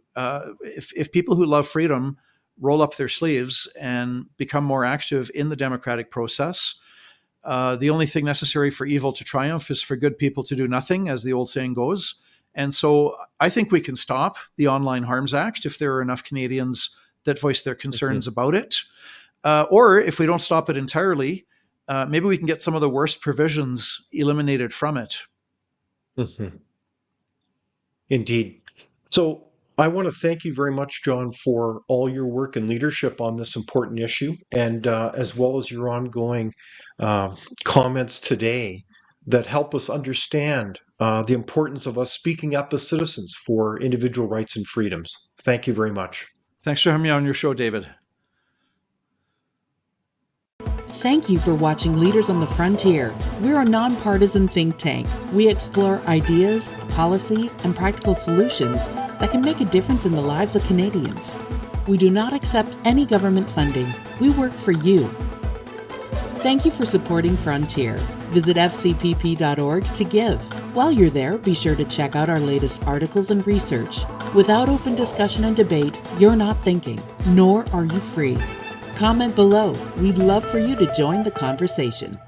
if people who love freedom roll up their sleeves and become more active in the democratic process. The only thing necessary for evil to triumph is for good people to do nothing, as the old saying goes. And so I think we can stop the Online Harms Act if there are enough Canadians that voice their concerns about it. Or if we don't stop it entirely, maybe we can get some of the worst provisions eliminated from it. Indeed. So I want to thank you very much, John, for all your work and leadership on this important issue, and as well as your ongoing uh, comments today that help us understand the importance of us speaking up as citizens for individual rights and freedoms. Thank you very much. Thanks for having me on your show, David. Thank you for watching Leaders on the Frontier. We're a nonpartisan think tank. We explore ideas, policy, and practical solutions that can make a difference in the lives of Canadians. We do not accept any government funding. We work for you. Thank you for supporting Frontier. Visit fcpp.org to give. While you're there, be sure to check out our latest articles and research. Without open discussion and debate, you're not thinking, nor are you free. Comment below. We'd love for you to join the conversation.